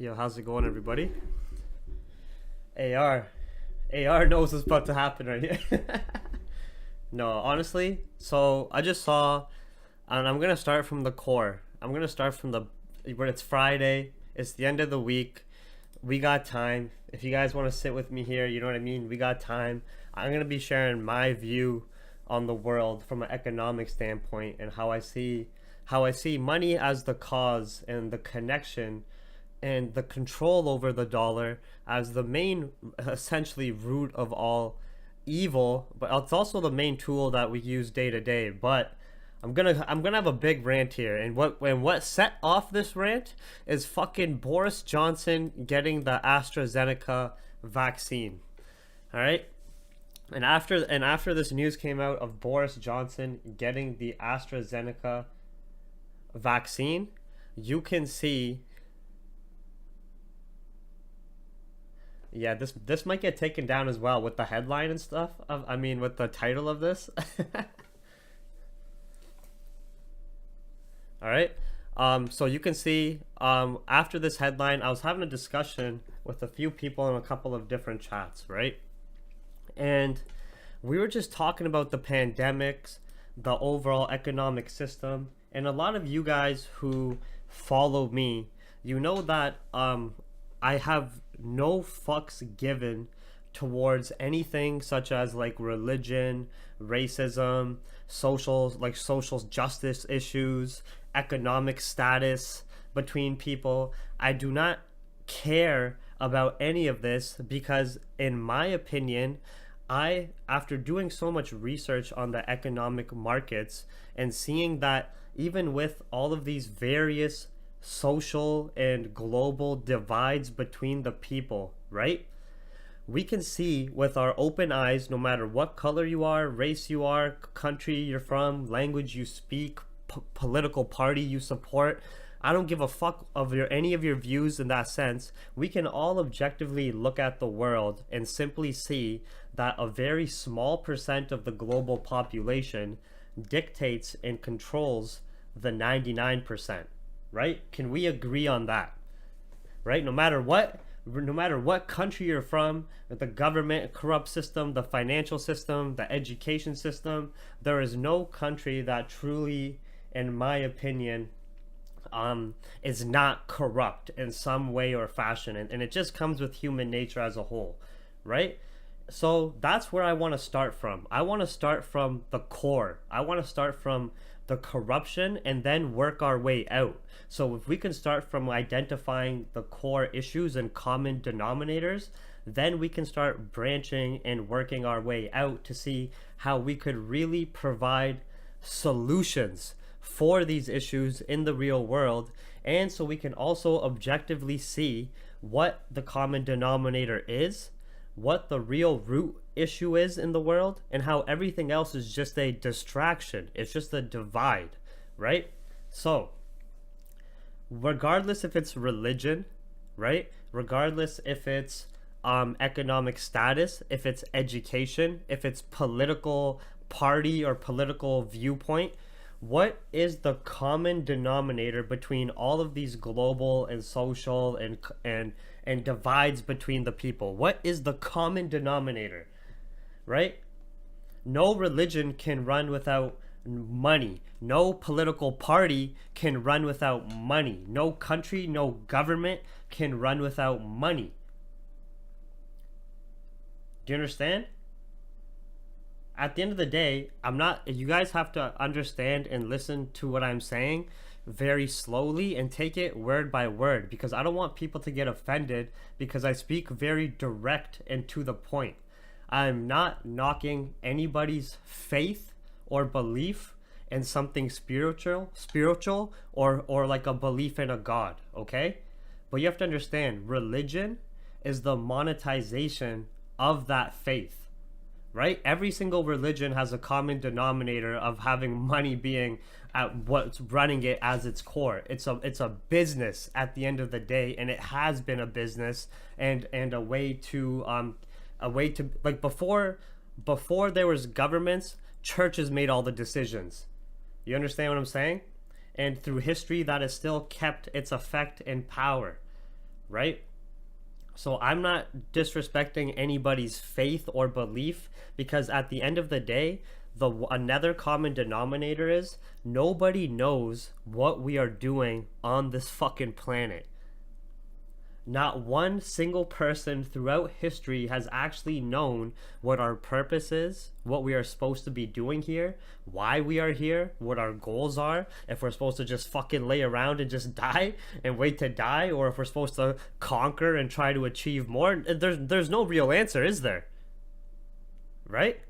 Yo, how's it going, everybody? AR. AR knows what's about to happen right here. No, honestly, so I just saw, and I'm gonna start from the core. I'm gonna start from the where it's Friday. It's the end of the week. We got time. If you guys want to sit with me here, you know what I mean. We got time. I'm gonna be sharing my view on the world from an economic standpoint and how I see money as the cause and the connection and the control over the dollar as the main essentially root of all evil, but it's also the main tool that we use day to day. But I'm gonna have a big rant here, and what set off this rant is fucking Boris Johnson getting the AstraZeneca vaccine. All right. And after this news came out of Boris Johnson getting the AstraZeneca vaccine, you can see. Yeah, this might get taken down as well with the headline and stuff. I mean, with the title of this. All right. So you can see after this headline, I was having a discussion with a few people in a couple of different chats, right? And we were just talking about the pandemics, the overall economic system, and a lot of you guys who follow me, you know that I have no fucks given towards anything such as like religion, racism, social justice issues, economic status between people. I do not care about any of this because in my opinion, after doing so much research on the economic markets and seeing that even with all of these various social and global divides between the people, right? We can see with our open eyes, no matter what color you are, race you are, country you're from, language you speak, political party you support. I don't give a fuck of any of your views in that sense. We can all objectively look at the world and simply see that a very small percent of the global population dictates and controls the 99%, right? Can we agree on that? Right? No matter what country you're from, the government, corrupt system, the financial system, the education system, there is no country that truly, in my opinion, is not corrupt in some way or fashion, and it just comes with human nature as a whole, right? So that's where I want to start from. I want to start from the core. I want to start from the corruption and then work our way out. So if we can start from identifying the core issues and common denominators, then we can start branching and working our way out to see how we could really provide solutions for these issues in the real world, and so we can also objectively see what the common denominator is, what the real root issue is in the world, and how everything else is just a distraction. It's just a divide, right? So regardless if it's religion, right? Regardless if it's economic status, if it's education, if it's political party or political viewpoint, what is the common denominator between all of these global and social and divides between the people? What is the common denominator, right? No religion can run without money. No political party can run without money. No country, no government can run without money. Do you understand? At the end of the day, you guys have to understand and listen to what I'm saying very slowly and take it word by word, because I don't want people to get offended because I speak very direct and to the point. I'm not knocking anybody's faith or belief in something spiritual or like a belief in a God, okay? But you have to understand, religion is the monetization of that faith. Right? Every single religion has a common denominator of having money being at what's running it as its core. It's a business at the end of the day, and it has been a business and a way to like before there was governments, churches made all the decisions. You understand what I'm saying? And through history, that has still kept its effect and power, right? So I'm not disrespecting anybody's faith or belief, because at the end of the day, the another common denominator is nobody knows what we are doing on this fucking planet. Not one single person throughout history has actually known what our purpose is, what we are supposed to be doing here, why we are here, what our goals are, if we're supposed to just fucking lay around and just die and wait to die, or if we're supposed to conquer and try to achieve more. There's no real answer, is there? Right?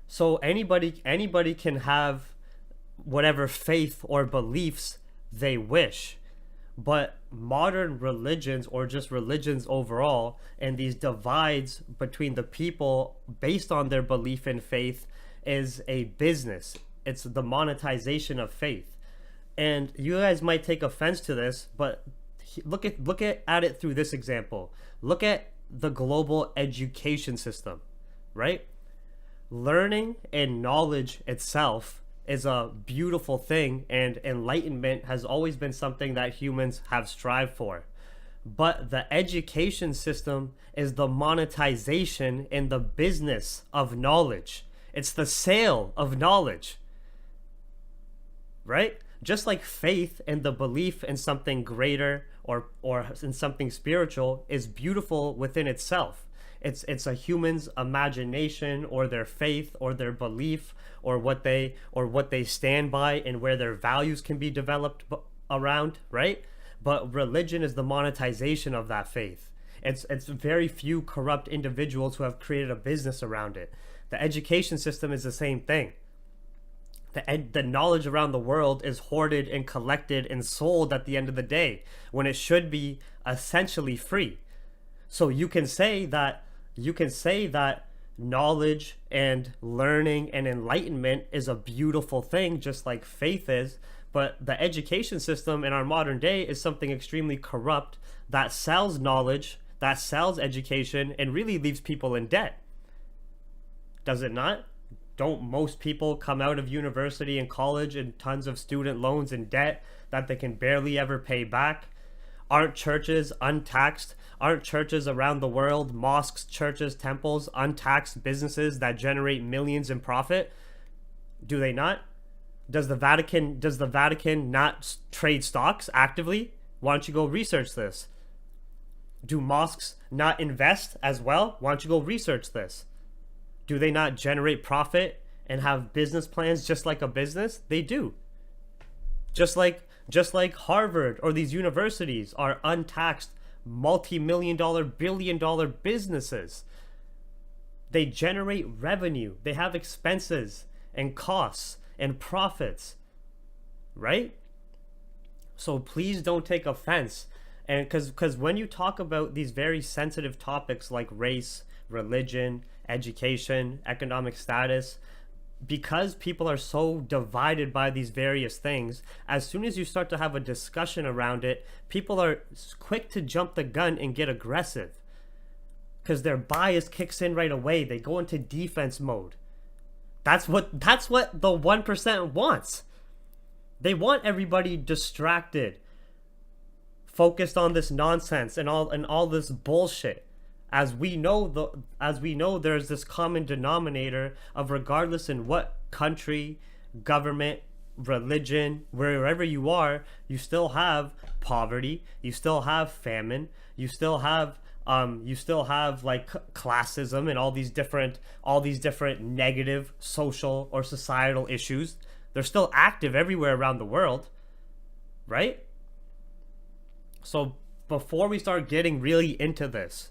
So anybody can have whatever faith or beliefs they wish. But modern religions, or just religions overall, and these divides between the people based on their belief in faith, is a business. It's the monetization of faith. And you guys might take offense to this, but look at it through this example. Look at the global education system, right? Learning and knowledge itself is a beautiful thing, and enlightenment has always been something that humans have strived for. But the education system is the monetization and the business of knowledge. It's the sale of knowledge, right? Just like faith and the belief in something greater, or in something spiritual, is beautiful within itself. It's a human's imagination, or their faith, or their belief, or what they stand by, and where their values can be developed around, right? But religion is the monetization of that faith. It's very few corrupt individuals who have created a business around it. The education system is the same thing. The knowledge around the world is hoarded and collected and sold at the end of the day, when it should be essentially free. So you can say that knowledge and learning and enlightenment is a beautiful thing, just like faith is, but the education system in our modern day is something extremely corrupt that sells knowledge, that sells education, and really leaves people in debt. Does it not? Don't most people come out of university and college and tons of student loans in debt that they can barely ever pay back? Aren't churches untaxed? Aren't churches around the world, mosques, churches, temples, untaxed businesses that generate millions in profit? Do they not? Does the Vatican not trade stocks actively? Why don't you go research this? Do mosques not invest as well? Why don't you go research this? Do they not generate profit and have business plans just like a business? They do. Just like Harvard or these universities are untaxed multi-million dollar, billion-dollar businesses. They generate revenue. They have expenses and costs and profits, right? So please don't take offense. And because when you talk about these very sensitive topics like race, religion, education, economic status, because people are so divided by these various things, as soon as you start to have a discussion around it, people are quick to jump the gun and get aggressive, because their bias kicks in right away. They go into defense mode. That's what the 1% wants. They want everybody distracted, focused on this nonsense and all this bullshit. As we know, there's this common denominator of, regardless in what country, government, religion, wherever you are, you still have poverty, you still have famine, you still have like classism and all these different negative social or societal issues. They're still active everywhere around the world, right? So before we start getting really into this,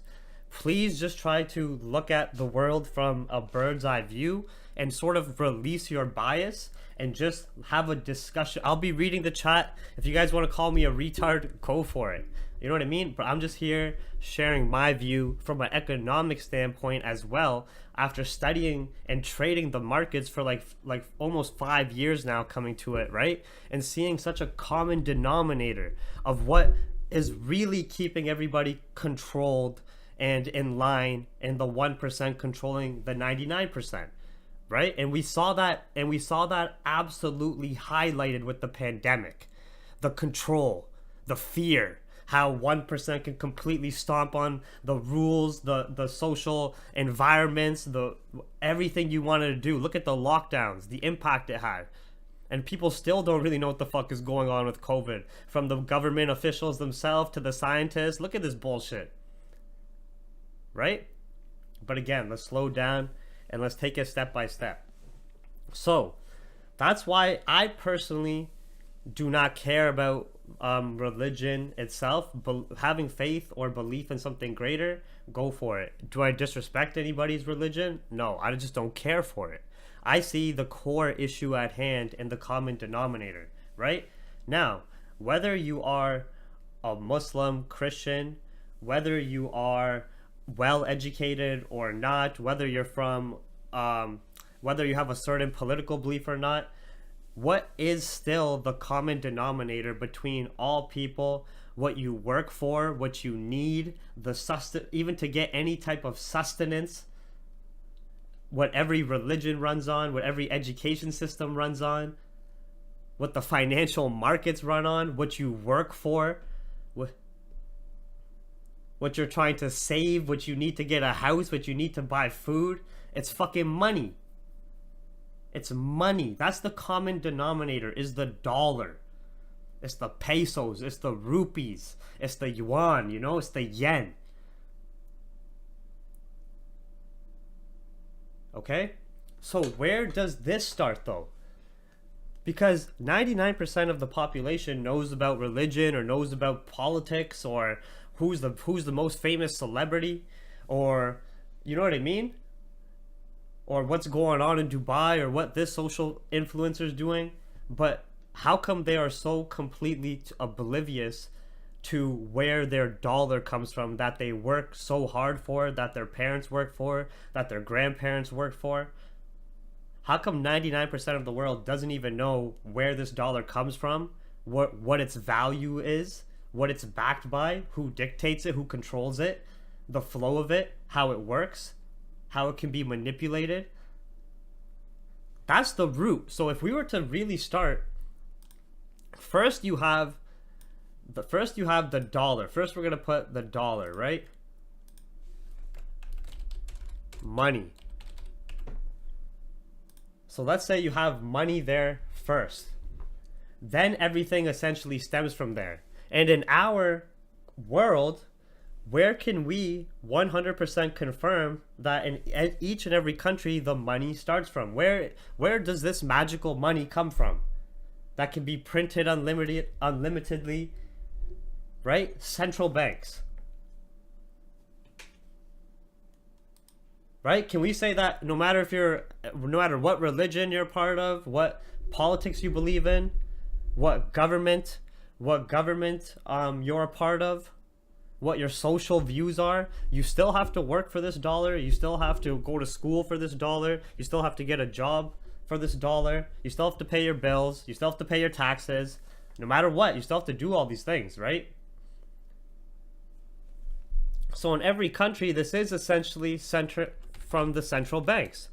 please just try to look at the world from a bird's eye view and sort of release your bias and just have a discussion. I'll be reading the chat. If you guys want to call me a retard, go for it. You know what I mean? But I'm just here sharing my view from an economic standpoint as well, after studying and trading the markets for like almost 5 years now, coming to it, right? And seeing such a common denominator of what is really keeping everybody controlled and in line, and the 1% controlling the 99%, right? And we saw that absolutely highlighted with the pandemic. The control, the fear, how 1% can completely stomp on the rules, the social environments, the everything you wanted to do. Look at the lockdowns, the impact it had. And people still don't really know what the fuck is going on with COVID. From the government officials themselves to the scientists. Look at this bullshit. Right? But again, let's slow down and let's take it step by step. So, that's why I personally do not care about religion itself. Having faith or belief in something greater, go for it. Do I disrespect anybody's religion? No, I just don't care for it. I see the core issue at hand in the common denominator, right? Now, whether you are a Muslim, Christian, whether you are well educated or not, whether you're from whether you have a certain political belief or not, what is still the common denominator between all people? What you work for, what you need, even to get any type of sustenance, what every religion runs on, what every education system runs on, what the financial markets run on, what you work for, what you're trying to save, what you need to get a house, what you need to buy food. It's fucking money. It's money. That's the common denominator, is the dollar. It's the pesos. It's the rupees. It's the yuan, it's the yen. Okay? So where does this start though? Because 99% of the population knows about religion or knows about politics or who's the most famous celebrity, or you know what I mean? Or what's going on in Dubai, or what this social influencer is doing. But how come they are so completely oblivious to where their dollar comes from, that they work so hard for, that their parents work for, that their grandparents work for? How come 99% of the world doesn't even know where this dollar comes from, what its value is, what it's backed by, who dictates it, who controls it, the flow of it, how it works, how it can be manipulated? That's the root. So if we were to really start, first you have the dollar. First we're going to put the dollar, right? Money. So let's say you have money there first. Then everything essentially stems from there. And in our world, where can we 100% confirm that in each and every country the money starts from? Where does this magical money come from that can be printed unlimitedly, right? Central banks. Right? Can we say that no matter what religion you're part of, what politics you believe in, what government you're a part of, what your social views are, you still have to work for this dollar, you still have to go to school for this dollar, you still have to get a job for this dollar, you still have to pay your bills, you still have to pay your taxes. No matter what, you still have to do all these things, right? So in every country, this is essentially from the central banks.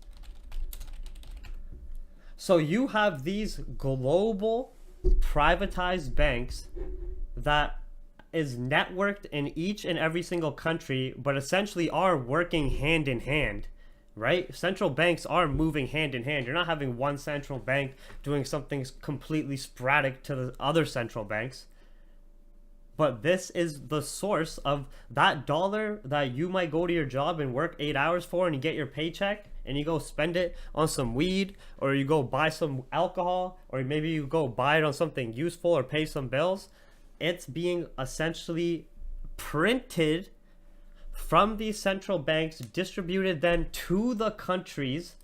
So you have these global privatized banks that is networked in each and every single country, but essentially are working hand in hand, right? Central banks are moving hand in hand. You're not having one central bank doing something completely sporadic to the other central banks. But this is the source of that dollar that you might go to your job and work 8 hours for, and you get your paycheck and you go spend it on some weed, or you go buy some alcohol, or maybe you go buy it on something useful or pay some bills. It's being essentially printed from these central banks, distributed then to the countries,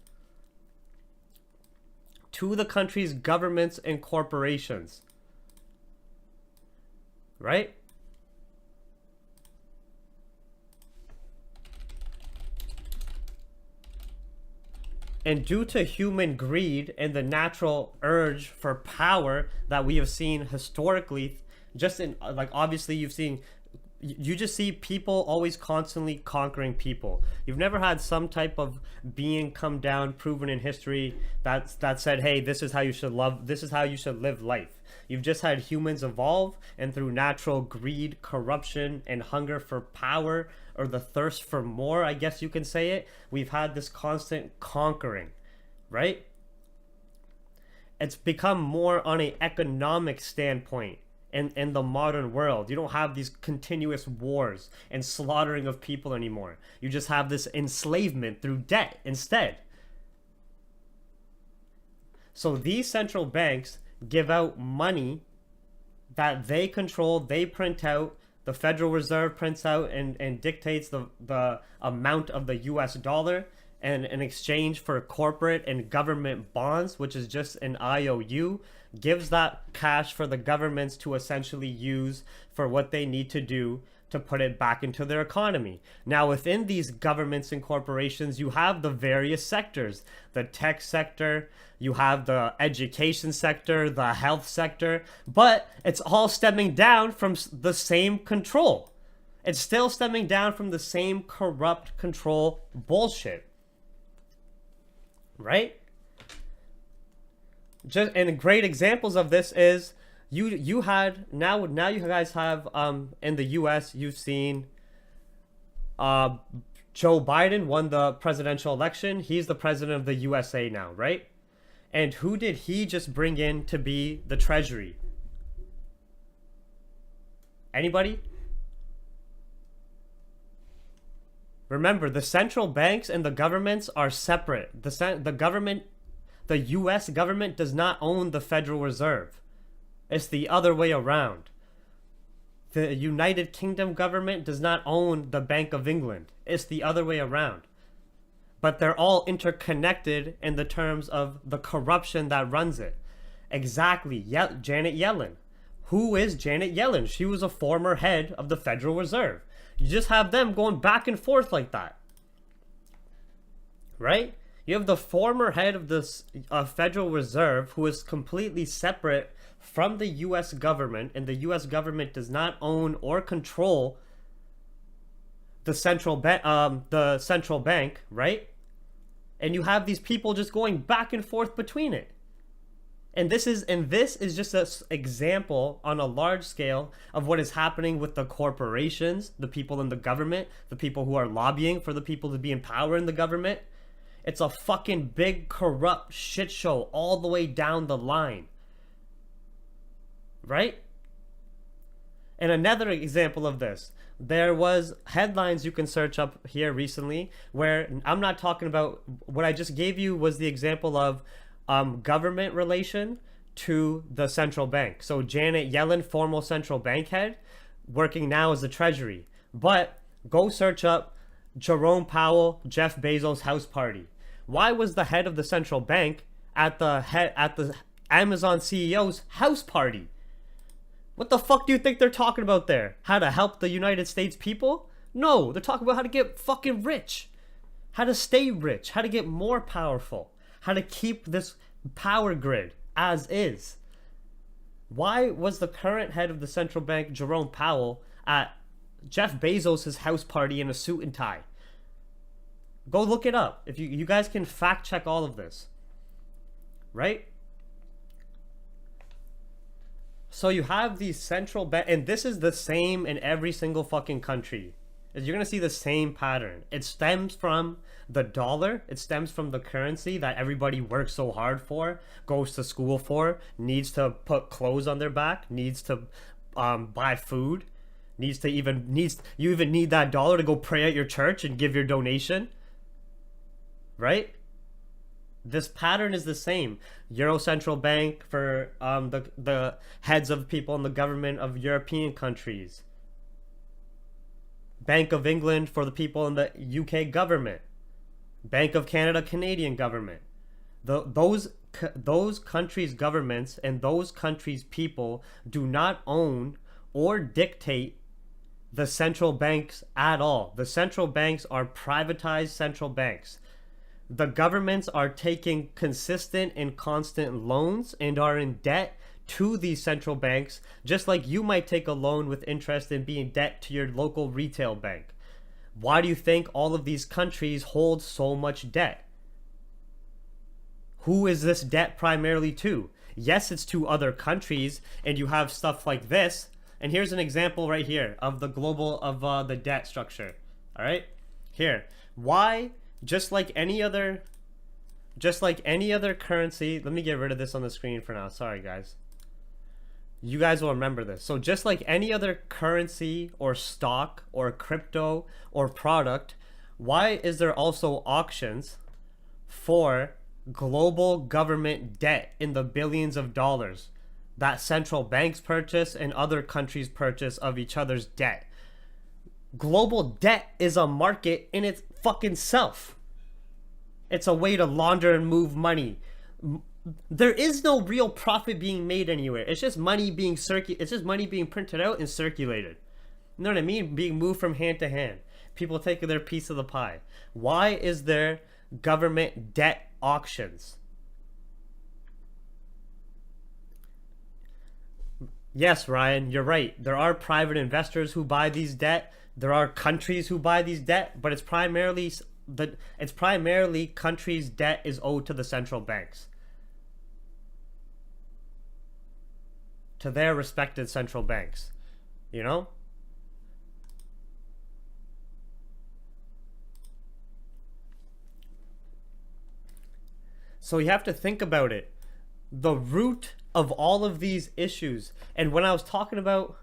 governments and corporations. Right? And due to human greed and the natural urge for power that we have seen historically, just in, like, obviously you've seen you just see people always constantly conquering people. You've never had some type of being come down proven in history that said, hey, this is how you should love, this is how you should live life. You've just had humans evolve, and through natural greed, corruption, and hunger for power, or the thirst for more, I guess you can say it, we've had this constant conquering, right? It's become more on an economic standpoint in the modern world. You don't have these continuous wars and slaughtering of people anymore. You just have this enslavement through debt instead. So these central banks give out money that they control, they print out, the Federal Reserve prints out and dictates the amount of the US dollar, and in exchange for corporate and government bonds, which is just an IOU, gives that cash for the governments to essentially use for what they need to do to put it back into their economy. Now, within these governments and corporations, you have the various sectors. The tech sector, you have the education sector, the health sector, but it's all stemming down from the same control. It's still stemming down from the same corrupt control bullshit. Right? Just and great examples of this is you had now you guys have in the US you've seen Joe Biden won the presidential election. He's the president of the USA now, right? And who did he just bring in to be the treasury? Anybody? Remember, the central banks and the governments are separate. The US government does not own the Federal Reserve. It's the other way around. The United Kingdom government does not own the Bank of England. It's the other way around. But they're all interconnected in the terms of the corruption that runs it. Exactly. Janet Yellen. Who is Janet Yellen? She was a former head of the Federal Reserve. You just have them going back and forth like that. Right? You have the former head of the Federal Reserve who is completely separate from the U.S. government, and the U.S. government does not own or control the central bank, right? And you have these people just going back and forth between it. And this is just an example on a large scale of what is happening with the corporations, the people in the government, the people who are lobbying for the people to be in power in the government. It's a fucking big corrupt shit show all the way down the line. Right? And another example of this, there was headlines you can search up here recently where I'm not talking about, what I just gave you was the example of government relation to the central bank. So Janet Yellen, former central bank head, working now as the treasury. But go search up Jerome Powell, Jeff Bezos house party. Why was the head of the central bank at the Amazon CEO's house party? What the fuck do you think they're talking about there? How to help the United States people? No, they're talking about how to get fucking rich. How to stay rich, how to get more powerful, how to keep this power grid as is. Why was the current head of the central bank, Jerome Powell, at Jeff Bezos' house party in a suit and tie? Go look it up. If you guys can fact check all of this. Right? So you have these central bank, and this is the same in every single fucking country. You're going to see the same pattern. It stems from the dollar. It stems from the currency that everybody works so hard for, goes to school for, needs to put clothes on their back, needs to buy food, you even need that dollar to go pray at your church and give your donation. Right? This pattern is the same. Euro Central Bank for the heads of people in the government of European countries. Bank of England for the people in the UK government. Bank of Canada, Canadian government. Those countries' governments and those countries' people do not own or dictate the central banks at all. The central banks are privatized central banks. The governments are taking consistent and constant loans and are in debt to these central banks, just like you might take a loan with interest and be in debt to your local retail bank. Why do you think all of these countries hold so much debt? Who is this debt primarily to? Yes, it's to other countries, and you have stuff like this. And here's an example right here of the the debt structure. All right, here. Why? Just like any other currency. Let me get rid of this on the screen for now. Sorry, guys. You guys will remember this. So just like any other currency or stock or crypto or product, why is there also auctions for global government debt in the billions of dollars that central banks purchase and other countries purchase of each other's debt? Global debt is a market in its fucking self. It's a way to launder and move money. There is no real profit being made anywhere. It's just money being it's just money being printed out and circulated. You know what I mean? Being moved from hand to hand. People taking their piece of the pie. Why is there government debt auctions? Yes, Ryan, you're right. There are private investors who buy these debt. There are countries who buy these debt, but it's primarily countries' debt is owed to the central banks, to their respected central banks, you know? So you have to think about it. The root of all of these issues, and when I was talking about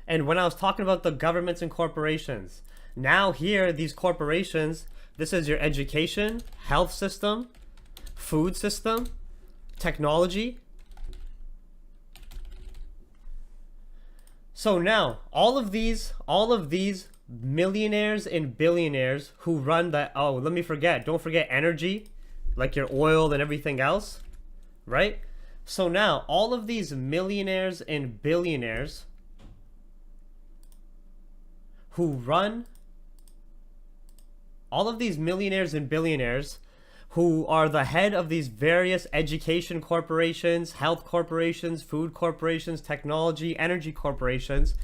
the governments and corporations, now here, these corporations, this is your education, health system, food system, technology. So now, all of these millionaires and billionaires who run that, don't forget energy, like your oil and everything else, right? So now, all of these millionaires and billionaires who run, all of these millionaires and billionaires who are the head of these various education corporations, health corporations, food corporations, technology, energy corporations,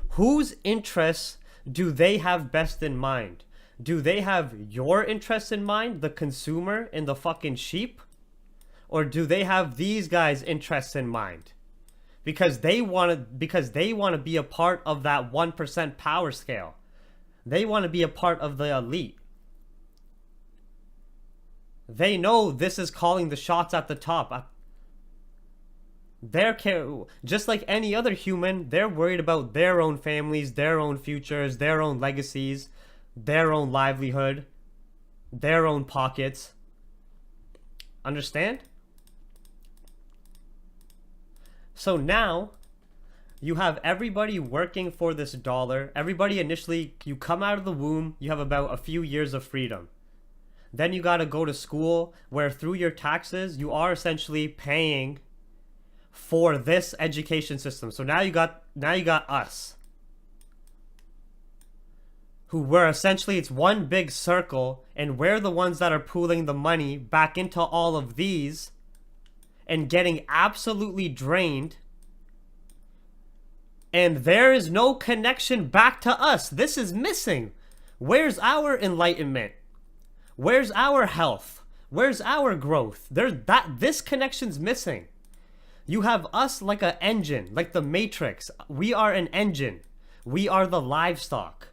whose interests do they have best in mind? Do they have your interests in mind, the consumer and the fucking sheep? Or do they have these guys' interests in mind? Because they want to be a part of that 1% power scale. They want to be a part of the elite. They know this is calling the shots at the top. Just like any other human, they're worried about their own families, their own futures, their own legacies, their own livelihood, their own pockets. Understand? So now you have everybody working for this dollar. Everybody initially, you come out of the womb, you have about a few years of freedom. Then you got to go to school where through your taxes, you are essentially paying for this education system. So now you got us, who were essentially, it's one big circle, and we're the ones that are pooling the money back into all of these and getting absolutely drained. And there is no connection back to us. This is missing. Where's our enlightenment? Where's our health? Where's our growth? This connection's missing. You have us like an engine, like the Matrix. We are an engine. We are the livestock.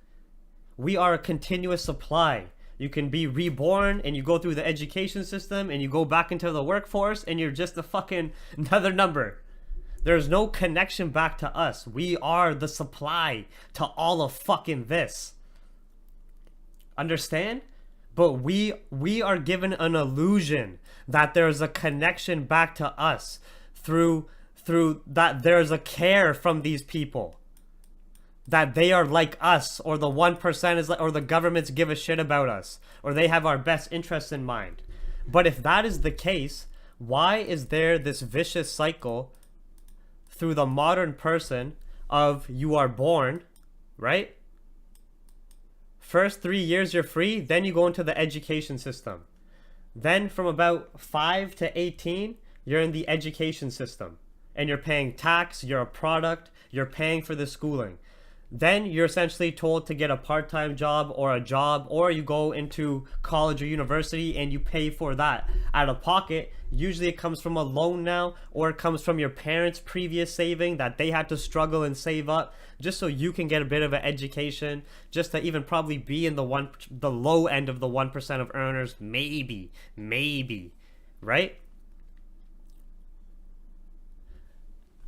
We are a continuous supply. You can be reborn and you go through the education system and you go back into the workforce and you're just a fucking another number. There's no connection back to us. We are the supply to all of fucking this. Understand? But we are given an illusion that there's a connection back to us through that there's a care from these people. That they are like us, or the 1% is like, or the governments give a shit about us, or they have our best interests in mind. But if that is the case, why is there this vicious cycle through the modern person of you are born, right? First 3 years you're free, then you go into the education system. Then from about 5 to 18, You're in the education system. And you're paying tax, you're a product, you're paying for the schooling. Then you're essentially told to get a part-time job or a job, or you go into college or university and you pay for that out of pocket. Usually it comes from a loan now, or it comes from your parents' previous saving that they had to struggle and save up just so you can get a bit of an education, just to even probably be in the low end of the 1% of earners, maybe, right?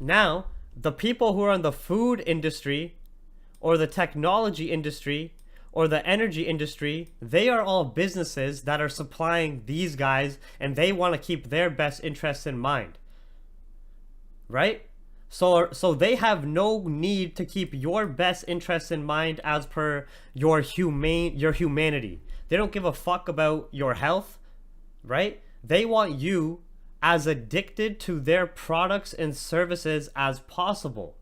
Now, the people who are in the food industry or the technology industry or the energy industry, they are all businesses that are supplying these guys, and they want to keep their best interests in mind. Right? So they have no need to keep your best interests in mind as per your humanity. They don't give a fuck about your health, right? They want you as addicted to their products and services as possible.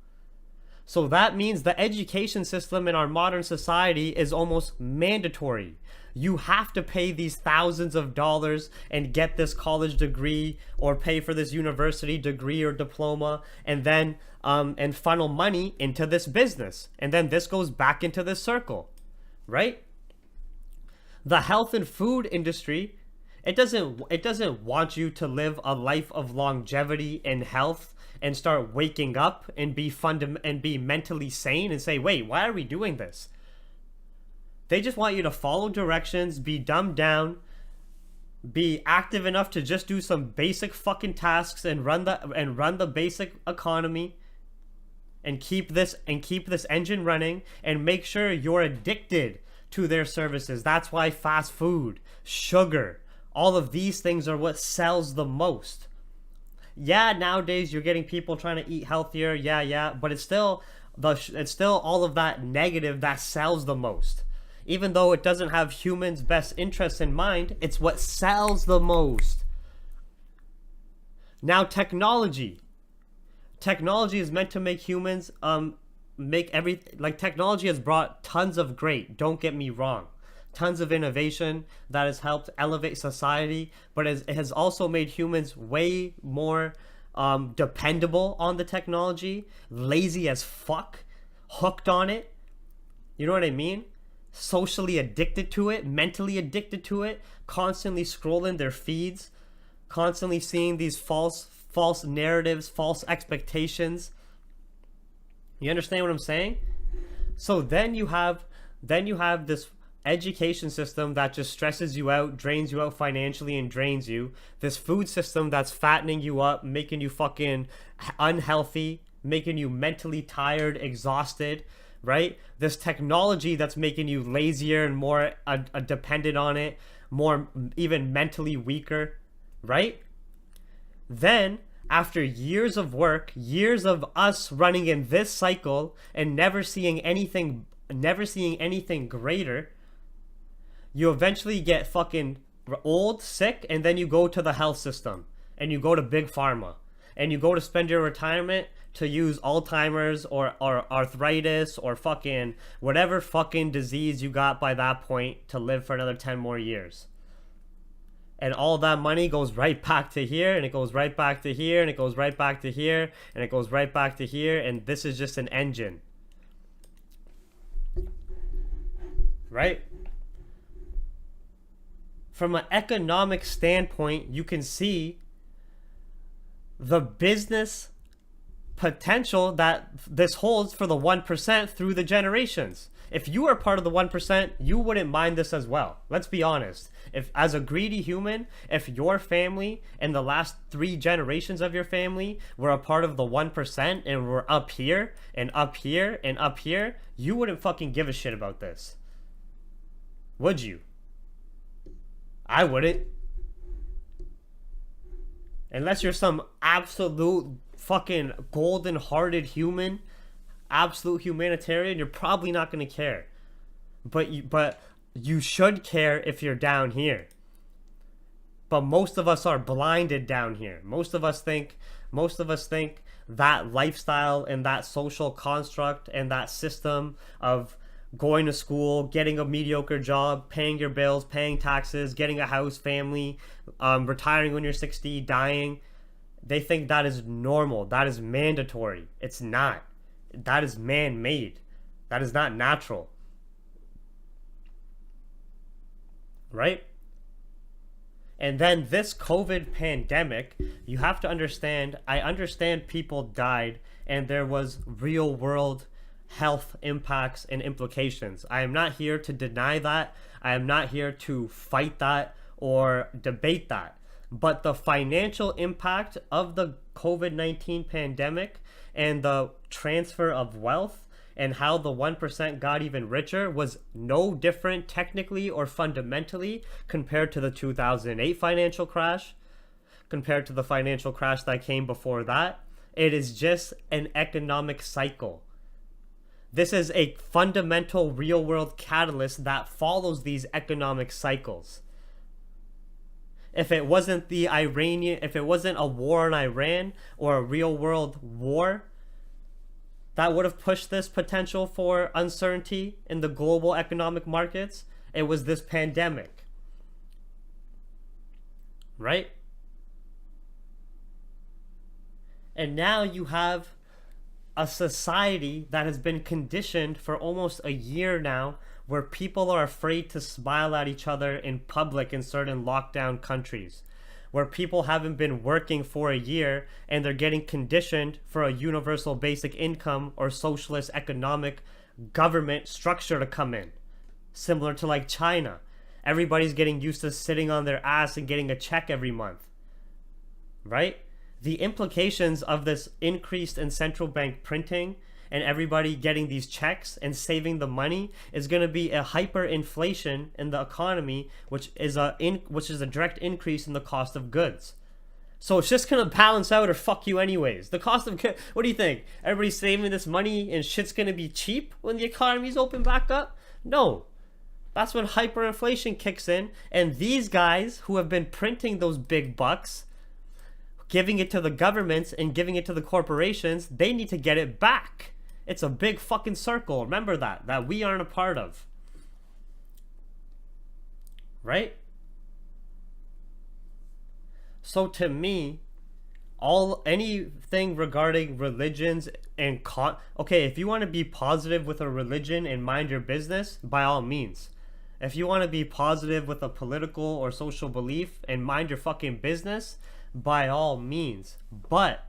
So that means the education system in our modern society is almost mandatory. You have to pay these thousands of dollars and get this college degree, or pay for this university degree or diploma, and then and funnel money into this business. And then this goes back into this circle, right? The health and food industry, it doesn't want you to live a life of longevity and health and start waking up and be mentally sane and say, wait, why are we doing this? They just want you to follow directions, be dumbed down, be active enough to just do some basic fucking tasks and run the basic economy and keep this engine running, and make sure you're addicted to their services. That's why fast food, sugar, all of these things are what sells the most. Yeah, nowadays you're getting people trying to eat healthier, yeah, but it's still all of that negative that sells the most. Even though it doesn't have humans' best interests in mind, it's what sells the most. Now, technology is meant to make humans make everything, like, technology has brought tons of great, don't get me wrong, tons of innovation that has helped elevate society, but it has also made humans way more dependable on the technology, lazy as fuck, hooked on it. You know what I mean? Socially addicted to it, mentally addicted to it, constantly scrolling their feeds, constantly seeing these false narratives, false expectations. You understand what I'm saying? So then you have this education system that just stresses you out, drains you out financially, and drains you. This food system that's fattening you up, making you fucking unhealthy, making you mentally tired, exhausted, right? This technology that's making you lazier and more dependent on it, more even mentally weaker, right? Then, after years of work, years of us running in this cycle and never seeing anything greater, you eventually get fucking old, sick, and then you go to the health system, and you go to big pharma, and you go to spend your retirement to use Alzheimer's or arthritis or fucking whatever fucking disease you got by that point to live for another 10 more years. And all that money goes right back to here, and it goes right back to here, and it goes right back to here, and it goes right back to here, and this is just an engine. Right? From an economic standpoint, you can see the business potential that this holds for the 1% through the generations. If you are part of the 1%, you wouldn't mind this as well. Let's be honest. If, as a greedy human, if your family and the last 3 generations of your family were a part of the 1% and were up here and up here and up here, you wouldn't fucking give a shit about this. Would you? I wouldn't. Unless you're some absolute fucking golden-hearted human, absolute humanitarian, you're probably not going to care. But you should care if you're down here. But most of us are blinded down here. Most of us think that lifestyle and that social construct and that system of going to school, getting a mediocre job, paying your bills, paying taxes, getting a house, family, retiring when you're 60, dying, They think that is normal. That is mandatory. It's not. That is man-made. That is not natural. Right? And then this COVID pandemic, you have to understand, I understand people died and there was real world health impacts and implications. I am not here to deny that. I am not here to fight that or debate that. But the financial impact of the COVID-19 pandemic and the transfer of wealth and how the 1% got even richer was no different technically or fundamentally compared to the 2008 financial crash, compared to the financial crash that came before that. It is just an economic cycle. This is a fundamental real world catalyst that follows these economic cycles. If it wasn't if it wasn't a war in Iran or a real world war that would have pushed this potential for uncertainty in the global economic markets, it was this pandemic. Right? And now you have a society that has been conditioned for almost a year now where people are afraid to smile at each other in public in certain lockdown countries, where people haven't been working for a year and they're getting conditioned for a universal basic income or socialist economic government structure to come in, similar to like China. Everybody's getting used to sitting on their ass and getting a check every month, right? The implications of this increased in central bank printing and everybody getting these checks and saving the money is going to be a hyperinflation in the economy, which is a direct increase in the cost of goods. So it's just going to balance out or fuck you anyways. The cost of goods, what do you think? Everybody's saving this money and shit's going to be cheap when the economy's open back up? No. That's when hyperinflation kicks in, and these guys who have been printing those big bucks, giving it to the governments and giving it to the corporations, they need to get it back. It's a big fucking circle. Remember that we aren't a part of. Right? So to me, anything regarding religions and okay, if you want to be positive with a religion and mind your business, by all means. If you want to be positive with a political or social belief and mind your fucking business, by all means. But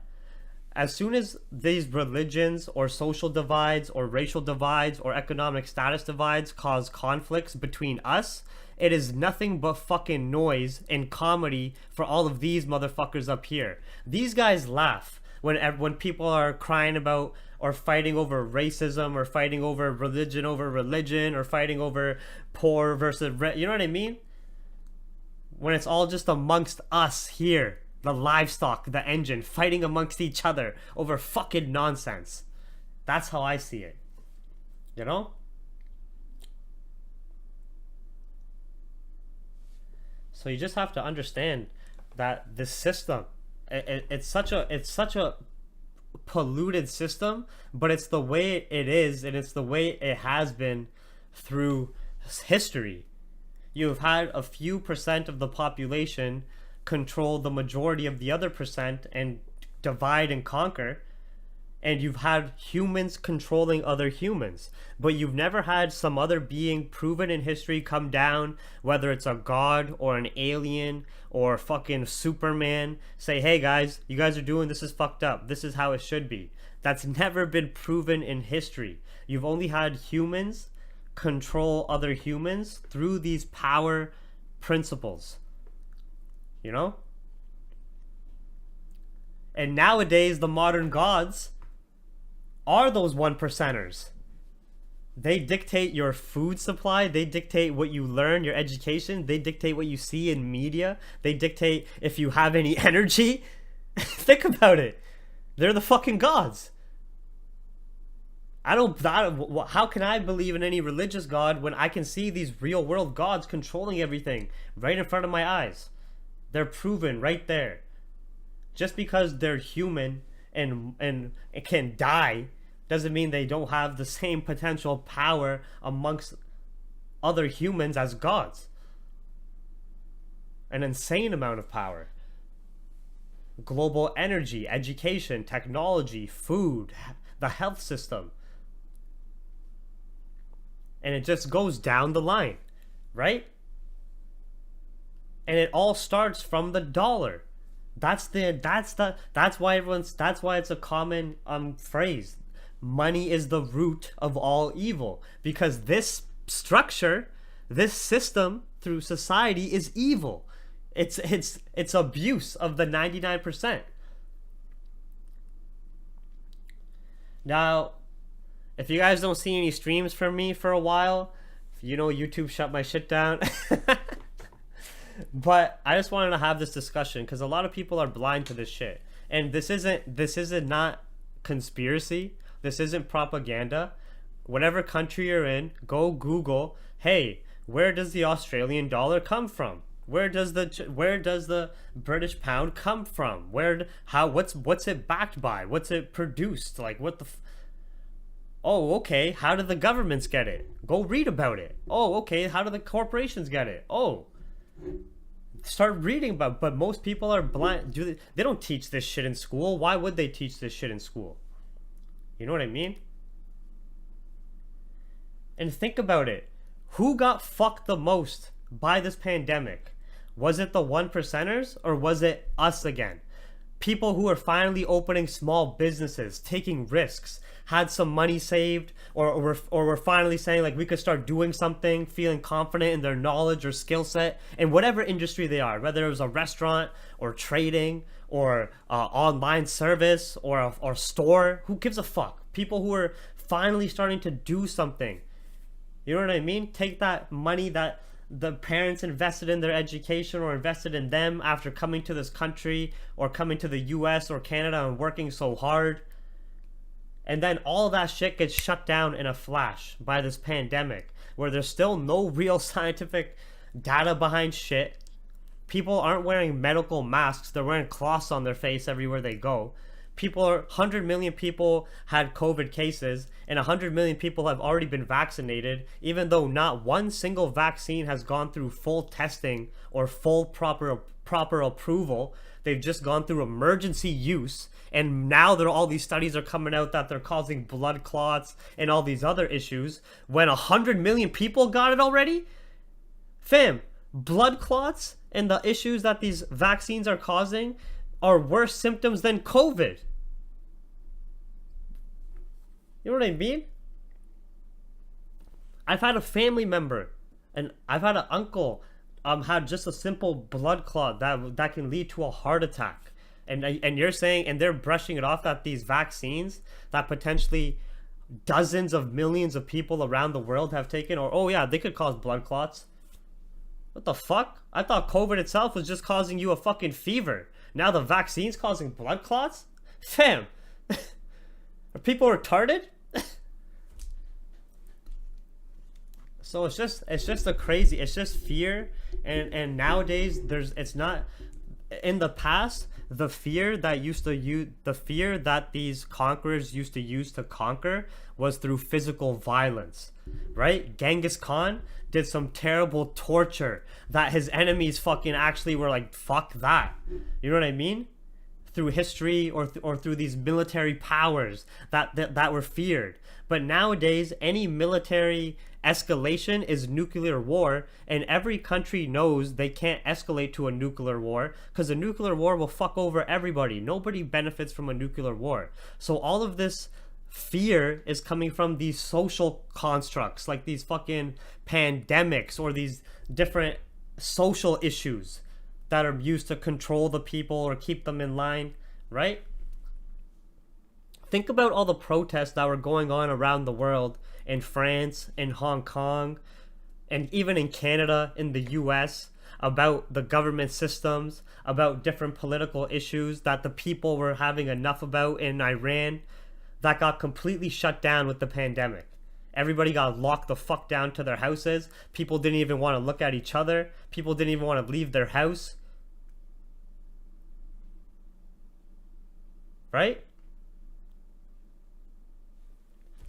as soon as these religions or social divides or racial divides or economic status divides cause conflicts between us, it is nothing but fucking noise and comedy for all of these motherfuckers up here. These guys laugh when people are crying about or fighting over racism or fighting over religion or fighting over poor versus you know what I mean? When it's all just amongst us here, the livestock, the engine, fighting amongst each other over fucking nonsense. That's how I see it. You know? So you just have to understand that this system, it's such a polluted system, but it's the way it is, and it's the way it has been through history. You've had a few percent of the population control the majority of the other percent and divide and conquer, and you've had humans controlling other humans, but you've never had some other being proven in history come down, whether it's a god or an alien or fucking Superman, say, hey guys, you guys are doing this is fucked up, this is how it should be. That's never been proven in history. You've only had humans control other humans through these power principles, you know? And nowadays the modern gods are those 1%ers. They dictate your food supply, they dictate what you learn, your education, they dictate what you see in media, they dictate if you have any energy. Think about it. They're the fucking gods. How can I believe in any religious god when I can see these real world gods controlling everything right in front of my eyes? They're proven right there. Just because they're human and can die doesn't mean they don't have the same potential power amongst other humans as gods. An insane amount of power. global energy, education, technology, food, the health system. And it just goes down the line, right? And it all starts from the dollar. That's why it's a common phrase. Money is the root of all evil, because this structure, this system through society is evil. It's abuse of the 99%. Now, if you guys don't see any streams from me for a while, YouTube shut my shit down. But I just wanted to have this discussion because a lot of people are blind to this shit. And this isn't not conspiracy. This isn't propaganda. Whatever country you're in, go Google, hey, where does the Australian dollar come from? Where does the British pound come from? What's it backed by? What's it produced? Like what the Oh, okay. How do the governments get it? Go read about it. Oh, okay. How do the corporations get it? Oh, start reading about. But most people are blind. They don't teach this shit in school. Why would they teach this shit in school? You know what I mean? And think about it. Who got fucked the most by this pandemic? Was it the 1%ers or was it us again? People who are finally opening small businesses, taking risks, had some money saved, or were finally saying like we could start doing something, feeling confident in their knowledge or skill set in whatever industry they are, whether it was a restaurant or trading or online service or store. Who gives a fuck? People who are finally starting to do something. You know what I mean? Take that money that the parents invested in their education or invested in them after coming to this country or coming to the US or Canada and working so hard. And then all that shit gets shut down in a flash by this pandemic where there's still no real scientific data behind shit. People aren't wearing medical masks. They're wearing cloths on their face everywhere they go. 100 million people had COVID cases and 100 million people have already been vaccinated, even though not one single vaccine has gone through full testing or full proper approval. They've just gone through emergency use, and now all these studies are coming out that they're causing blood clots and all these other issues when 100 million people got it already. Fam, blood clots and the issues that these vaccines are causing are worse symptoms than COVID. You know what I mean? I've had a family member and I've had an uncle had just a simple blood clot that can lead to a heart attack. And you're saying, and they're brushing it off that these vaccines that potentially dozens of millions of people around the world have taken, or oh yeah, they could cause blood clots. What the fuck? I thought COVID itself was just causing you a fucking fever. Now the vaccine's causing blood clots? Fam, are people retarded? So it's just it's just fear, and nowadays it's not. In the past, the fear that these conquerors used to use to conquer was through physical violence, right? Genghis Khan did some terrible torture that his enemies fucking actually were like, fuck that. You know what I mean? Through history or through these military powers that were feared. But nowadays, any military escalation is nuclear war, and every country knows they can't escalate to a nuclear war because a nuclear war will fuck over everybody. Nobody benefits from a nuclear war. So all of this fear is coming from these social constructs like these fucking pandemics or these different social issues that are used to control the people or keep them in line, right? Think about all the protests that were going on around the world, in France, in Hong Kong, and even in Canada, in the US, about the government systems, about different political issues that the people were having enough about in Iran, that got completely shut down with the pandemic. Everybody got locked the fuck down to their houses. People didn't even want to look at each other. People didn't even want to leave their house. Right?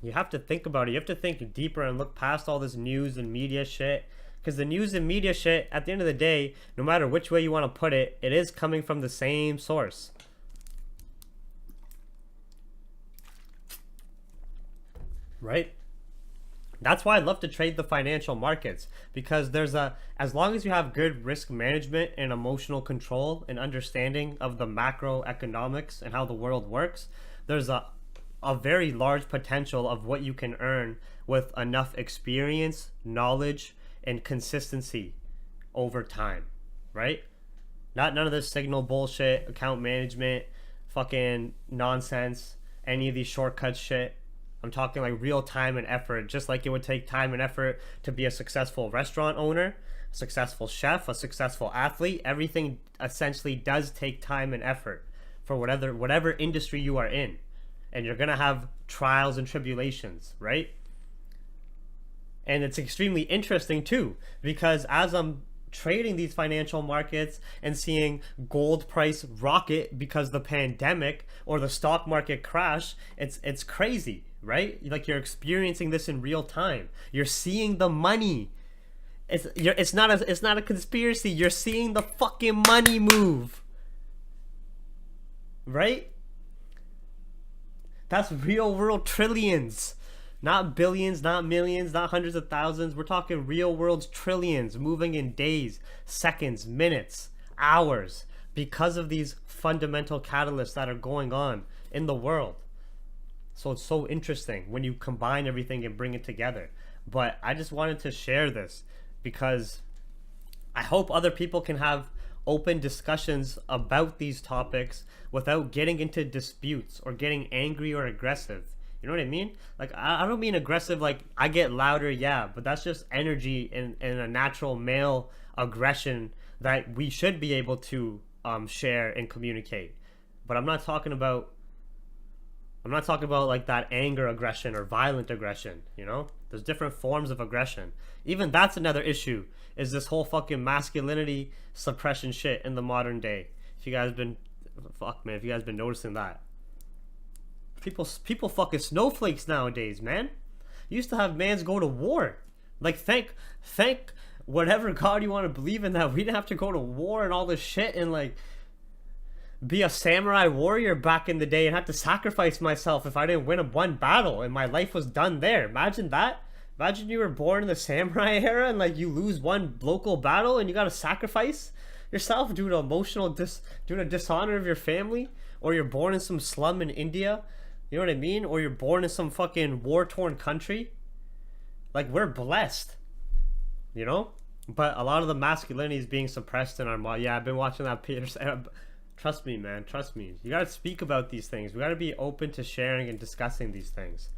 You have to think about it. You have to think deeper and look past all this news and media shit. Because the news and media shit, at the end of the day, no matter which way you want to put it, it is coming from the same source. right? That's why I love to trade the financial markets, because as long as you have good risk management and emotional control and understanding of the macroeconomics and how the world works, there's a very large potential of what you can earn with enough experience, knowledge, and consistency over time, right? Not none of this signal bullshit, account management, fucking nonsense, any of these shortcuts shit. I'm talking like real time and effort, just like it would take time and effort to be a successful restaurant owner, a successful chef, a successful athlete. Everything essentially does take time and effort for whatever industry you are in. And you're going to have trials and tribulations, right? And it's extremely interesting too, because as I'm trading these financial markets and seeing gold price rocket because the pandemic or the stock market crash, it's crazy, right? Like, you're experiencing this in real time. You're seeing the money. It's not a conspiracy. You're seeing the fucking money move, right? That's real world trillions. Not billions, not millions, not hundreds of thousands. We're talking real world trillions moving in days, seconds, minutes, hours, because of these fundamental catalysts that are going on in the world. So it's so interesting when you combine everything and bring it together. But I just wanted to share this because I hope other people can have open discussions about these topics without getting into disputes or getting angry or aggressive. You know what I mean? Like, I don't mean aggressive like I get louder, yeah, but that's just energy and a natural male aggression that we should be able to share and communicate. But I'm not talking about like that anger aggression or violent aggression, you know? There's different forms of aggression. Even that's another issue, is this whole fucking masculinity suppression shit in the modern day. If you guys been noticing that. People fucking snowflakes nowadays, man. You used to have mans go to war. Like, thank whatever God you want to believe in that we didn't have to go to war and all this shit and like be a samurai warrior back in the day and have to sacrifice myself if I didn't win one battle and my life was done there. Imagine that. Imagine you were born in the samurai era and like you lose one local battle and you gotta sacrifice yourself due to dishonor of your family, or you're born in some slum in India. You know what I mean? Or you're born in some fucking war-torn country. Like, we're blessed, you know? But a lot of the masculinity is being suppressed in our yeah, I've been watching that Peter. Trust me, man. Trust me. You gotta speak about these things. We gotta be open to sharing and discussing these things.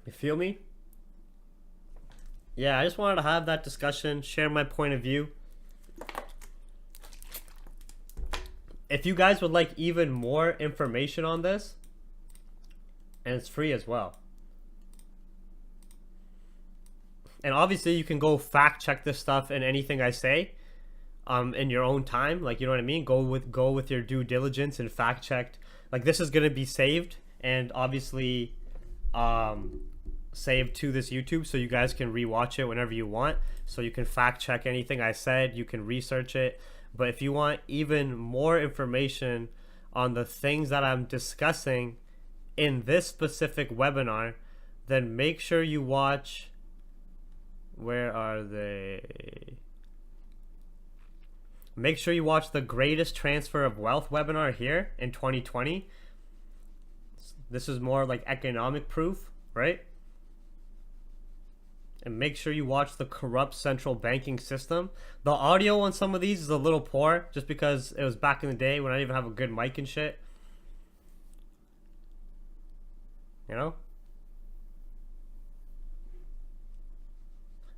You feel me? Yeah, I just wanted to have that discussion, share my point of view. If you guys would like even more information on this, and it's free as well. And obviously you can go fact check this stuff and anything I say in your own time. Like, you know what I mean? Go with your due diligence and fact check. Like, this is going to be saved and obviously saved to this YouTube, so you guys can rewatch it whenever you want. So you can fact check anything I said, you can research it. But if you want even more information on the things that I'm discussing in this specific webinar, then make sure you watch, where are they? Make sure you watch the greatest transfer of wealth webinar here in 2020. This is more like economic proof, right? And make sure you watch the corrupt central banking system. The audio on some of these is a little poor just because it was back in the day when I didn't even have a good mic and shit. You know?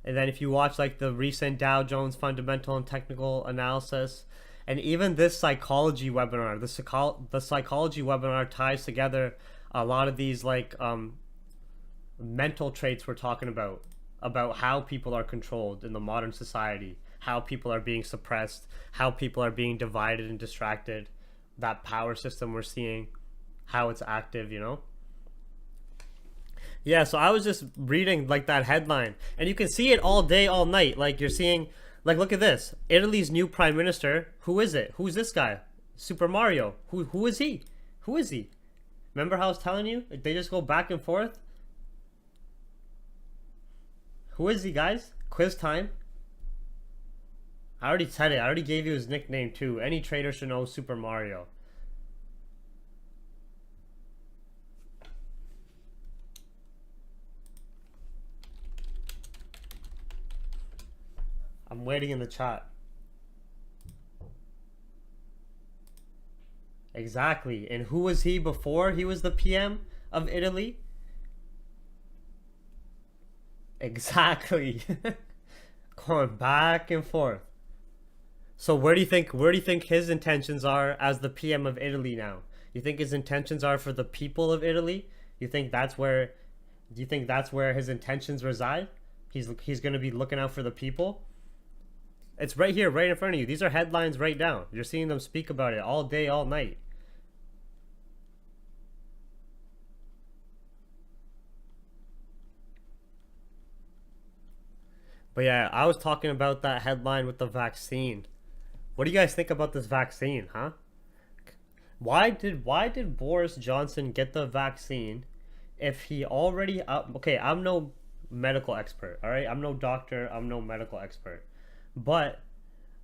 And then if you watch like the recent Dow Jones fundamental and technical analysis, and even this psychology webinar, the psychology webinar ties together a lot of these like mental traits we're talking about how people are controlled in the modern society, how people are being suppressed, how people are being divided and distracted, that power system we're seeing, how it's active, you know? Yeah, so I was just reading like that headline, and you can see it all day, all night. Like, you're seeing, like, look at this. Italy's new prime minister. Who is it? Who's this guy? Super Mario. Who is he? Who is he? Remember how I was telling you? They just go back and forth. Who is he, guys? Quiz time. I already said it. I already gave you his nickname too. Any trader should know Super Mario. I'm waiting in the chat. Exactly. And who was he before he was the PM of Italy? Exactly. Going back and forth. So where do you think his intentions are as the PM of Italy now? You think his intentions are for the people of Italy? You think that's where do you think that's where his intentions reside? He's going to be looking out for the people? It's right here, right in front of you. These are headlines right now. You're seeing them speak about it all day, all night. But yeah, I was talking about that headline with the vaccine. What do you guys think about this vaccine, huh? Why did Boris Johnson get the vaccine if he already okay, I'm no medical expert, all right? I'm no doctor, I'm no medical expert. But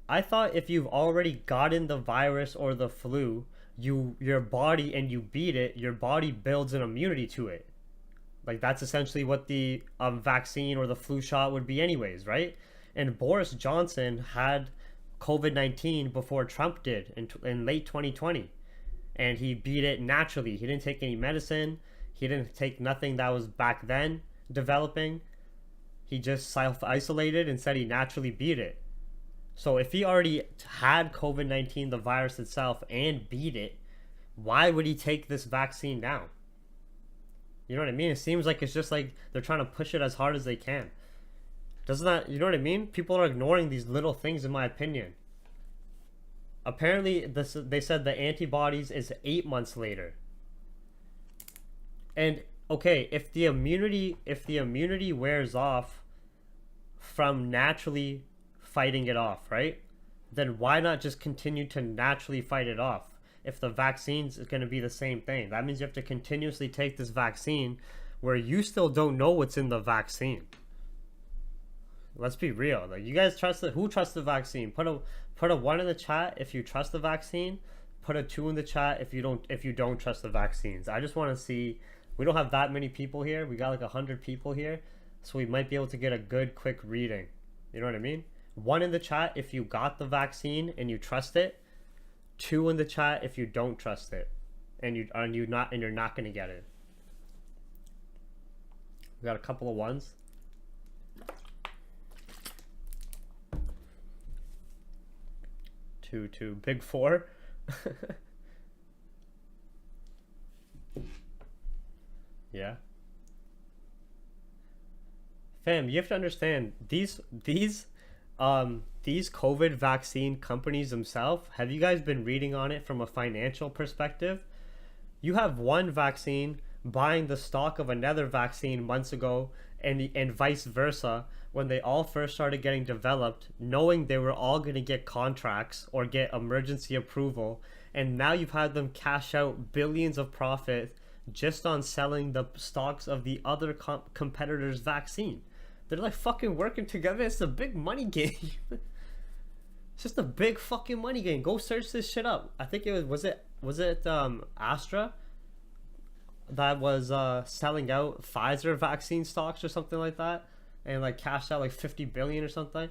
I thought if you've already gotten the virus or the flu, your body and you beat it, your body builds an immunity to it. Like that's essentially what the vaccine or the flu shot would be, anyways, right? And Boris Johnson had COVID-19 before Trump did in late 2020, and he beat it naturally. He didn't take any medicine. He didn't take nothing that was back then developing. He just self isolated and said he naturally beat it. So if he already had COVID-19, the virus itself, and beat it, why would he take this vaccine now? You know what I mean? It seems like it's just like they're trying to push it as hard as they can. Doesn't that, you know what I mean? People are ignoring these little things, in my opinion. Apparently, they said the antibodies is 8 months later. And okay, if the immunity wears off from naturally fighting it off, right? Then why not just continue to naturally fight it off? If the vaccine's going to be the same thing, that means you have to continuously take this vaccine where you still don't know what's in the vaccine. Let's be real. Like, you guys trust it? Who trusts the vaccine? Put a 1 in the chat if you trust the vaccine. Put a 2 in the chat if you don't trust the vaccines. I just want to see. We don't have that many people here. We got like 100 people here, so we might be able to get a good quick reading. You know what I mean? 1 in the chat if you got the vaccine and you trust it. 2 in the chat if you don't trust it, and you're not going to get it. We got a couple of 1s. 2, big 4. Yeah. Fam, you have to understand these COVID vaccine companies themselves. Have you guys been reading on it from a financial perspective? You have one vaccine buying the stock of another vaccine months ago, and vice versa, when they all first started getting developed, knowing they were all going to get contracts or get emergency approval, and now you've had them cash out billions of profit just on selling the stocks of the other competitor's vaccine. They're like fucking working together. It's a big money game. It's just a big fucking money game. Go search this shit up. I think it was it Astra that was selling out Pfizer vaccine stocks or something like that, and like cashed out like 50 billion or something.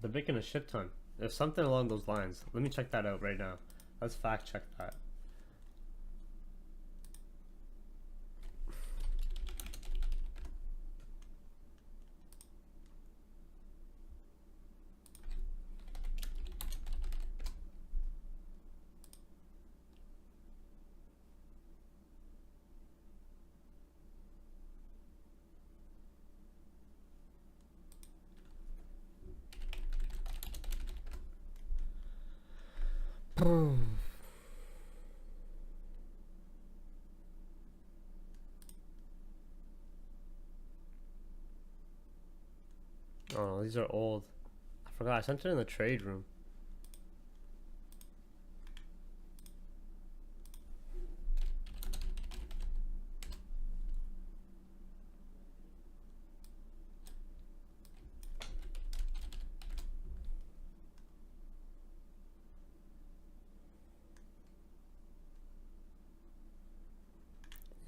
They're making a shit ton. There's something along those lines. Let me check that out right now. Let's fact check that. Oh, these are old. I forgot. I sent it in the trade room.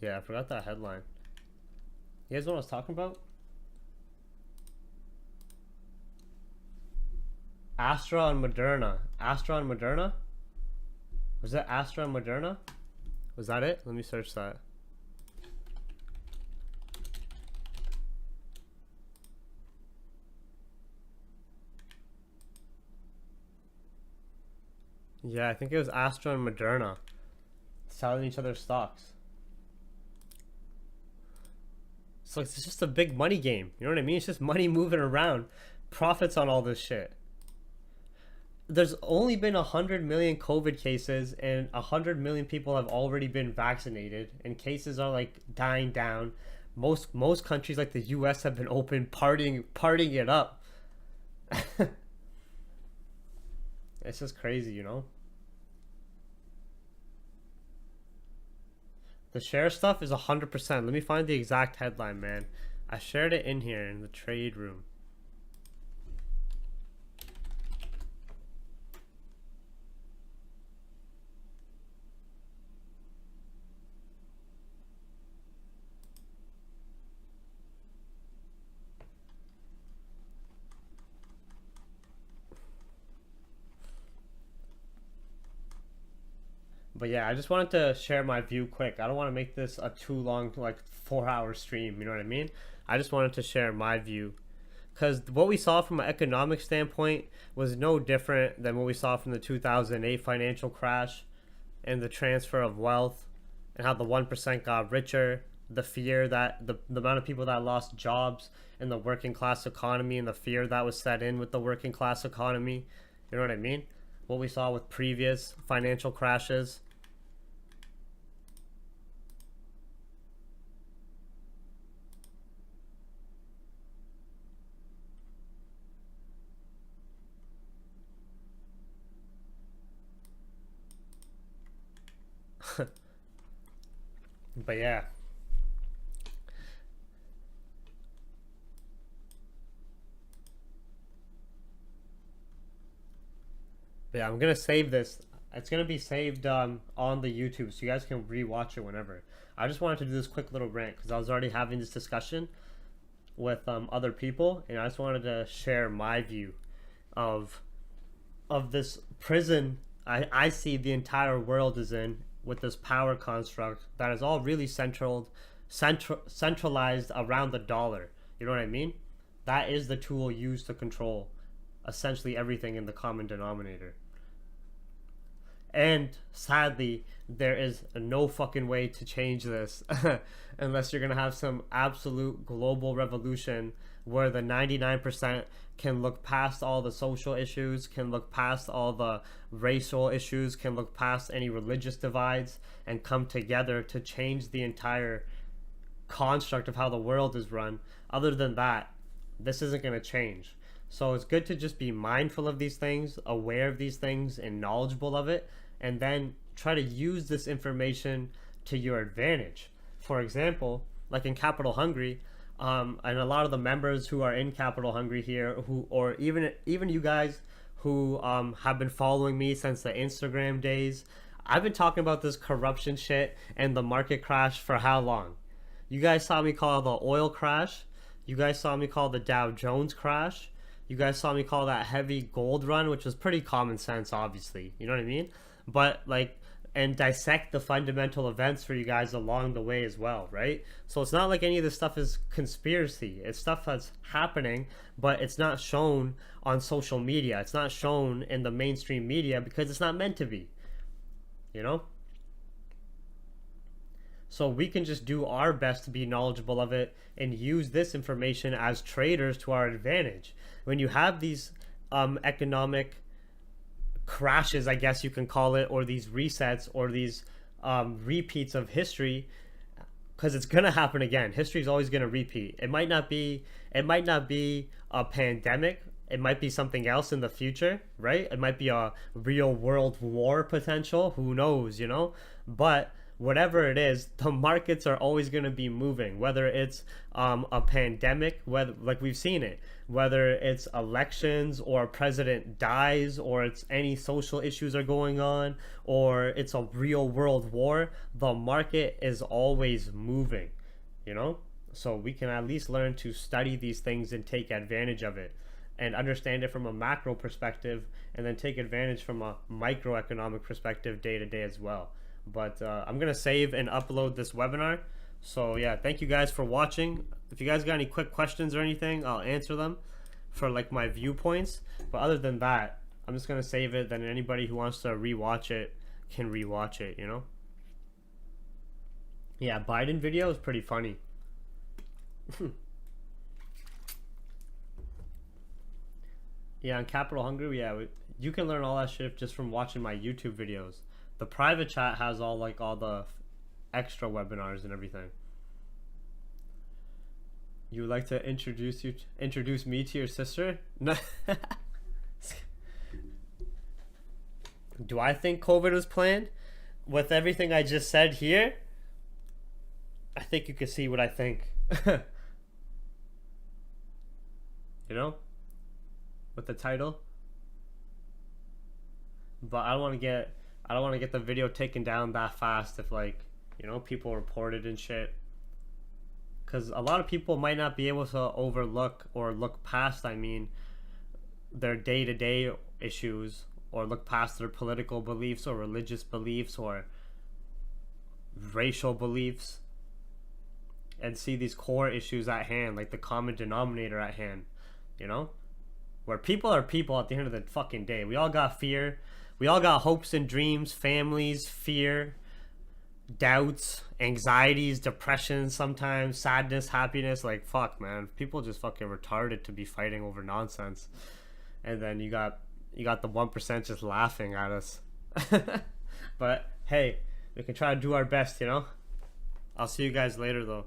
Yeah, I forgot that headline. You guys know what I was talking about? Astra and Moderna. Astra and Moderna? Was that Astra and Moderna? Was that it? Let me search that. Yeah, I think it was Astra and Moderna selling each other's stocks. So it's just a big money game. You know what I mean? It's just money moving around. Profits on all this shit. There's only been 100 million COVID cases, and 100 million people have already been vaccinated, and cases are like dying down. Most countries like the U.S. have been open, partying it up. It's just crazy, you know. The share stuff is 100%. Let me find the exact headline, man. I shared it in here in the trade room. But yeah, I just wanted to share my view quick. I don't want to make this a too long, like 4 hour stream. You know what I mean? I just wanted to share my view because what we saw from an economic standpoint was no different than what we saw from the 2008 financial crash and the transfer of wealth and how the 1% got richer, the fear that the amount of people that lost jobs in the working class economy and the fear that was set in with the working class economy. You know what I mean? What we saw with previous financial crashes. But yeah. But yeah, I'm gonna save this. It's gonna be saved on the YouTube, so you guys can rewatch it whenever. I just wanted to do this quick little rant because I was already having this discussion with other people, and I just wanted to share my view of this prison I see the entire world is in with this power construct that is all really centralized around the dollar. You know what I mean? That is the tool used to control essentially everything in the common denominator. And sadly, there is no fucking way to change this unless you're going to have some absolute global revolution where the 99% can look past all the social issues, can look past all the racial issues, can look past any religious divides and come together to change the entire construct of how the world is run. Other than that, this isn't going to change. So it's good to just be mindful of these things, aware of these things, and knowledgeable of it, and then try to use this information to your advantage. For example, like in Capital Hungry, and a lot of the members who are in Capital Hungry here, who or even you guys who have been following me since the Instagram days, I've been talking about this corruption shit and the market crash for how long? You guys saw me call the oil crash. You guys saw me call the Dow Jones crash. You guys saw me call that heavy gold run, which was pretty common sense, obviously. You know what I mean? But like, and dissect the fundamental events for you guys along the way as well, right? So it's not like any of this stuff is conspiracy. It's stuff that's happening, but it's not shown on social media. It's not shown in the mainstream media because it's not meant to be, you know? So we can just do our best to be knowledgeable of it and use this information as traders to our advantage. When you have these economic crashes, I guess you can call it, or these resets, or these repeats of history, because it's gonna happen again. History is always gonna repeat. It might not be a pandemic. It might be something else in the future, right? It might be a real world war potential. Who knows, you know? But whatever it is, the markets are always going to be moving, whether it's a pandemic, whether like we've seen it, whether it's elections or a president dies, or it's any social issues are going on, or it's a real world war, the market is always moving, you know? So we can at least learn to study these things and take advantage of it and understand it from a macro perspective, and then take advantage from a microeconomic perspective day to day as well. But I'm going to save and upload this webinar. So yeah, thank you guys for watching. If you guys got any quick questions or anything, I'll answer them for like my viewpoints. But other than that, I'm just going to save it. Then anybody who wants to rewatch it can rewatch it, you know? Yeah, Biden video is pretty funny. Yeah, on Capital Hungry, yeah, you can learn all that shit just from watching my YouTube videos. The private chat has all the extra webinars and everything. You would like to introduce me to your sister? No. Do I think COVID was planned? With everything I just said here, I think you can see what I think. You know? With the title. But I don't want to get the video taken down that fast if, like, you know, people report it and shit. Because a lot of people might not be able to overlook or look past, I mean, their day-to-day issues, or look past their political beliefs or religious beliefs or racial beliefs, and see these core issues at hand, like the common denominator at hand, you know? Where people are people at the end of the fucking day. We all got fear. We all got hopes and dreams, families, fear, doubts, anxieties, depression, sometimes sadness, happiness. Like, fuck, man. People just fucking retarded to be fighting over nonsense. And then you got the 1% just laughing at us. But hey, we can try to do our best, you know? I'll see you guys later though.